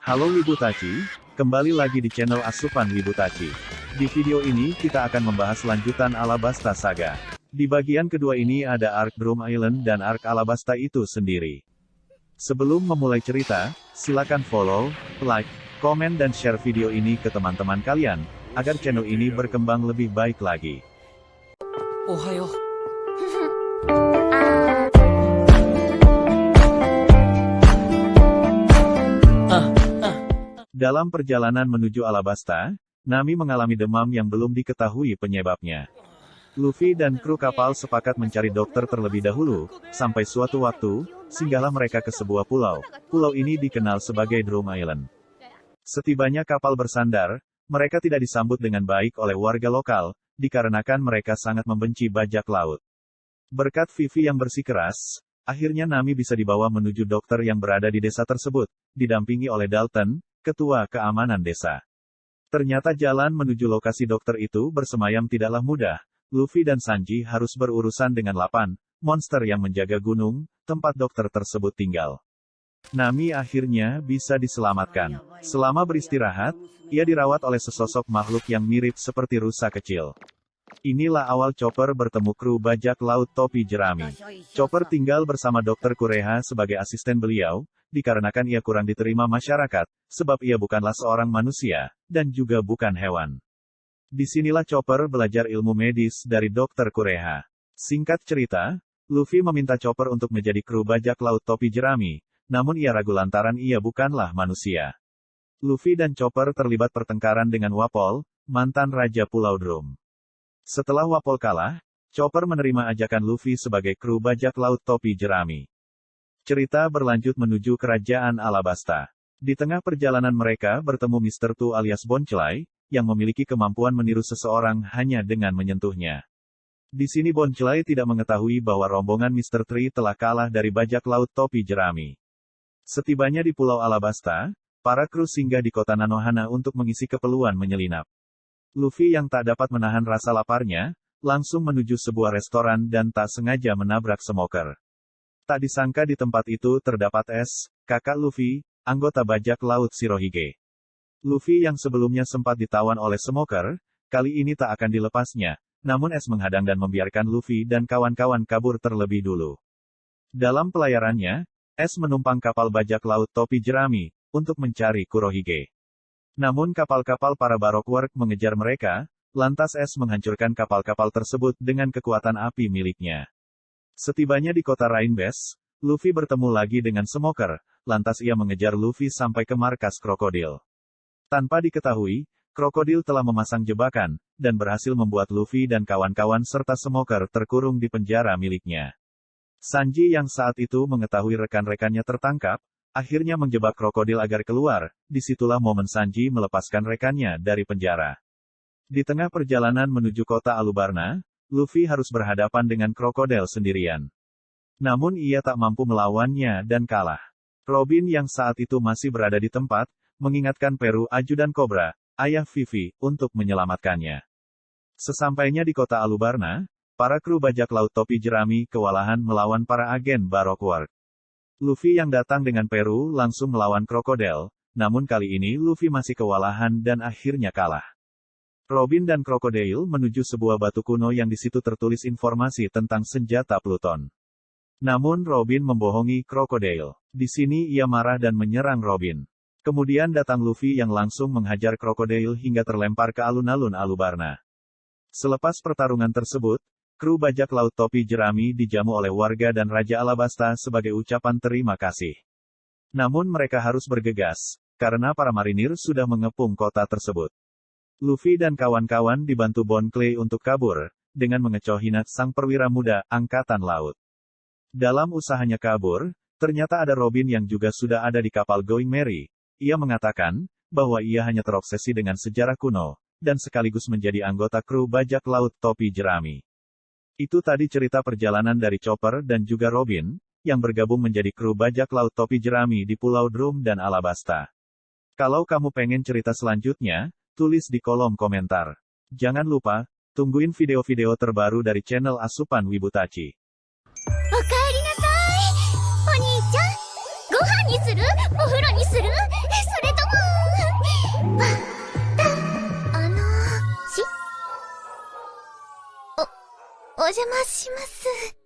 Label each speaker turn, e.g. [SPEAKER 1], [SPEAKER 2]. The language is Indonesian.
[SPEAKER 1] Halo Wibutachi, kembali lagi di channel Asupan Wibutachi. Di video ini kita akan membahas lanjutan Alabasta Saga. Di bagian kedua ini ada arc Drum Island dan arc Alabasta itu sendiri. Sebelum memulai cerita, silakan follow, like, komen dan share video ini ke teman-teman kalian, agar channel ini berkembang lebih baik lagi.
[SPEAKER 2] Ohayo.
[SPEAKER 1] Dalam perjalanan menuju Alabasta, Nami mengalami demam yang belum diketahui penyebabnya. Luffy dan kru kapal sepakat mencari dokter terlebih dahulu, sampai suatu waktu, singgahlah mereka ke sebuah pulau. Pulau ini dikenal sebagai Drum Island. Setibanya kapal bersandar, mereka tidak disambut dengan baik oleh warga lokal, dikarenakan mereka sangat membenci bajak laut. Berkat Vivi yang bersikeras, akhirnya Nami bisa dibawa menuju dokter yang berada di desa tersebut, didampingi oleh Dalton, ketua keamanan desa. Ternyata jalan menuju lokasi dokter itu bersemayam tidaklah mudah. Luffy dan Sanji harus berurusan dengan 8 monster yang menjaga gunung, tempat dokter tersebut tinggal. Nami akhirnya bisa diselamatkan. Selama beristirahat, ia dirawat oleh sesosok makhluk yang mirip seperti rusa kecil. Inilah awal Chopper bertemu kru bajak laut topi jerami. Chopper tinggal bersama Dr. Kureha sebagai asisten beliau, dikarenakan ia kurang diterima masyarakat, sebab ia bukanlah seorang manusia, dan juga bukan hewan. Disinilah Chopper belajar ilmu medis dari Dr. Kureha. Singkat cerita, Luffy meminta Chopper untuk menjadi kru bajak laut topi jerami, namun ia ragu lantaran ia bukanlah manusia. Luffy dan Chopper terlibat pertengkaran dengan Wapol, mantan Raja Pulau Drum. Setelah Wapol kalah, Chopper menerima ajakan Luffy sebagai kru bajak laut topi jerami. Cerita berlanjut menuju kerajaan Alabasta. Di tengah perjalanan mereka bertemu Mr. Tu alias Bonchelai, yang memiliki kemampuan meniru seseorang hanya dengan menyentuhnya. Di sini Bonchelai tidak mengetahui bahwa rombongan Mr. Tree telah kalah dari bajak laut topi jerami. Setibanya di Pulau Alabasta, para kru singgah di kota Nanohana untuk mengisi keperluan menyelinap. Luffy yang tak dapat menahan rasa laparnya, langsung menuju sebuah restoran dan tak sengaja menabrak smoker. Tak disangka di tempat itu terdapat S, kakak Luffy, anggota bajak laut Shirohige. Luffy yang sebelumnya sempat ditawan oleh smoker, kali ini tak akan dilepasnya, namun S menghadang dan membiarkan Luffy dan kawan-kawan kabur terlebih dulu. Dalam pelayarannya, S menumpang kapal bajak laut topi jerami, untuk mencari Kurohige. Namun kapal-kapal para Baroque mengejar mereka, lantas S menghancurkan kapal-kapal tersebut dengan kekuatan api miliknya. Setibanya di kota Rainbase, Luffy bertemu lagi dengan smoker, lantas ia mengejar Luffy sampai ke markas krokodil. Tanpa diketahui, krokodil telah memasang jebakan, dan berhasil membuat Luffy dan kawan-kawan serta smoker terkurung di penjara miliknya. Sanji yang saat itu mengetahui rekan-rekannya tertangkap, akhirnya menjebak krokodil agar keluar, disitulah momen Sanji melepaskan rekannya dari penjara. Di tengah perjalanan menuju kota Alubarna, Luffy harus berhadapan dengan krokodil sendirian. Namun ia tak mampu melawannya dan kalah. Robin yang saat itu masih berada di tempat, mengingatkan Peru ajudan Cobra, ayah Vivi, untuk menyelamatkannya. Sesampainya di kota Alubarna, para kru bajak laut topi jerami kewalahan melawan para agen Baroque. Luffy yang datang dengan Peru langsung melawan krokodil, namun kali ini Luffy masih kewalahan dan akhirnya kalah. Robin dan krokodil menuju sebuah batu kuno yang di situ tertulis informasi tentang senjata Pluton. Namun Robin membohongi krokodil. Di sini ia marah dan menyerang Robin. Kemudian datang Luffy yang langsung menghajar krokodil hingga terlempar ke alun-alun Alubarna. Selepas pertarungan tersebut, kru bajak laut topi jerami dijamu oleh warga dan Raja Alabasta sebagai ucapan terima kasih. Namun mereka harus bergegas, karena para marinir sudah mengepung kota tersebut. Luffy dan kawan-kawan dibantu Bon Clay untuk kabur, dengan mengecoh Hina sang perwira muda, angkatan laut. Dalam usahanya kabur, ternyata ada Robin yang juga sudah ada di kapal Going Merry. Ia mengatakan, bahwa ia hanya terobsesi dengan sejarah kuno, dan sekaligus menjadi anggota kru bajak laut topi jerami. Itu tadi cerita perjalanan dari Chopper dan juga Robin, yang bergabung menjadi kru bajak laut topi jerami di Pulau Drum dan Alabasta. Kalau kamu pengen cerita selanjutnya, tulis di kolom komentar. Jangan lupa, tungguin video-video terbaru dari channel Asupan Wibutachi.
[SPEAKER 3] おかえりなさい。お兄ちゃん、ご飯にする？お風呂にする？それとお邪魔します。